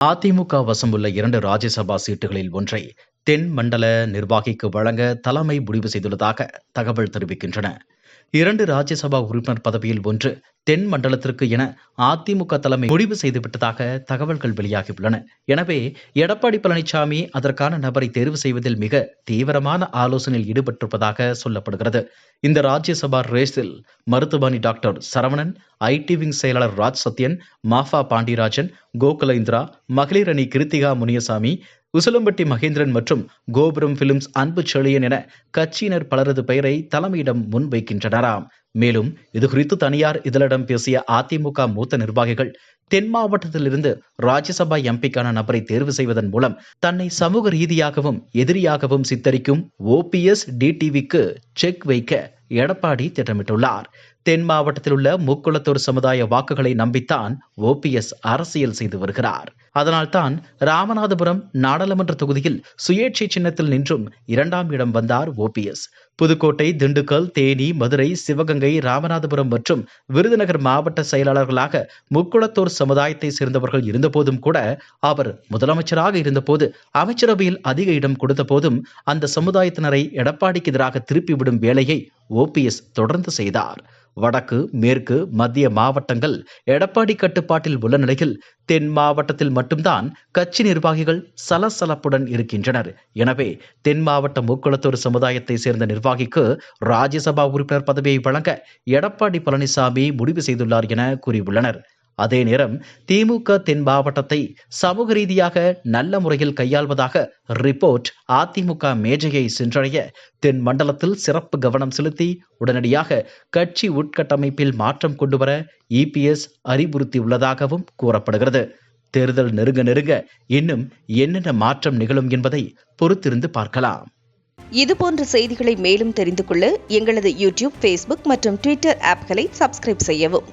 அதிமுக வசம் உள்ள 2 ராஜ்யசபா சீட்டுகளில் ஒன்றை தென் மண்டல நிர்வாகிக்கு வழங்க தலைமை முடிவு செய்துள்ளதாக தகவல் தெரிவிக்கின்றன. 2 ராஜ்யசபா உறுப்பினர் பதவியில் ஒன்று தென் மண்டலத்திற்கு என அதிமுக தலைமை முடிவு செய்துவிட்டதாக தகவல்கள் வெளியாகியுள்ளன. எனவே எடப்பாடி பழனிசாமி அதற்கான நபரை தேர்வு செய்வதில் மிக தீவிரமான ஆலோசனையில் ஈடுபட்டிருப்பதாக சொல்லப்படுகிறது. இந்த ராஜ்யசபா ரேஸில் மருத்துவமனை டாக்டர் சரவணன், ஐடி விங் செயலாளர் ராஜ் சத்யன், மாஃபா பாண்டியராஜன், கோகுலேந்திரா, மகளிர் அணி கிருத்திகா முனியசாமி, உசிலம்பட்டி மகேந்திரன் மற்றும் கோபுரம் பிலிம்ஸ் அன்பு செழியன் என கட்சியினர் பலரது பெயரை தலைமையிடம் முன்வைக்கின்றனராம். மேலும் இதுகுறித்து தனியார் இதழிடம் பேசிய அதிமுக மூத்த நிர்வாகிகள், தென் மாவட்டத்திலிருந்து ராஜ்யசபா எம்பிக்கான நபரை தேர்வு செய்வதன் மூலம் தன்னை சமூக ரீதியாகவும் எதிரியாகவும் சித்தரிக்கும் ஓபிஎஸ் டிடிவிக்கு செக் வைக்க எடப்பாடி திட்டமிட்டுள்ளார். தென் மாவட்டத்தில் உள்ள முக்குளத்தூர் சமுதாய வாக்குகளை நம்பித்தான் ஓபிஎஸ் அரசியல் செய்து வருகிறார். அதனால்தான் ராமநாதபுரம் நாடாளுமன்ற தொகுதியில் சுயேட்சை சின்னத்தில் நின்றும் 2ஆம் இடம் வந்தார் ஓபிஎஸ். புதுக்கோட்டை, திண்டுக்கல், தேனி, மதுரை, சிவகங்கை, ராமநாதபுரம் மற்றும் விருதுநகர் மாவட்ட செயலாளர்களாக முக்குளத்தூர் சமுதாயத்தை சேர்ந்தவர்கள் இருந்தபோதும் கூட, அவர் முதலமைச்சராக இருந்தபோது அமைச்சரவையில் அதிக இடம் கொடுத்த போதும் அந்த சமுதாயத்தினரை எடப்பாடிக்கு எதிராக திருப்பிவிடும் வேலையை ஓபிஎஸ் தொடர்ந்து செய்தார். வடக்கு, மேற்கு, மத்திய மாவட்டங்கள் எடப்பாடி கட்டுப்பாட்டில் உள்ள நிலையில் தென் மாவட்டத்தில் மட்டும்தான் கட்சி நிர்வாகிகள் சலசலப்புடன் இருக்கின்றனர். எனவே தென் மாவட்ட முக்குளத்தூர் சமுதாயத்தை சேர்ந்த நிர்வாகிக்கு ராஜ்யசபா உறுப்பினர் பதவியை வழங்க எடப்பாடி பழனிசாமி முடிவு செய்துள்ளார் என கூறியுள்ளனர். அதே நேரம் திமுக தென் மாவட்டத்தை சமூக ரீதியாக நல்ல முறையில் கையாள்வதாக ரிப்போர்ட் அதிமுக மேஜையை சென்றடைய தென் மண்டலத்தில் சிறப்பு கவனம் செலுத்தி உடனடியாக கட்சி உட்கட்டமைப்பில் மாற்றம் கொண்டுவர இபிஎஸ் அறிவுறுத்தியுள்ளதாகவும் கூறப்படுகிறது. தேர்தல் நெருங்க இன்னும் என்னென்ன மாற்றம் நிகழும் என்பதை பொறுத்திருந்து பார்க்கலாம். இதுபோன்ற செய்திகளை மேலும் தெரிந்து கொள்ள எங்களது யூடியூப், ஃபேஸ்புக் மற்றும் ட்விட்டர் ஆப்களை சப்ஸ்கிரைப் செய்யவும்.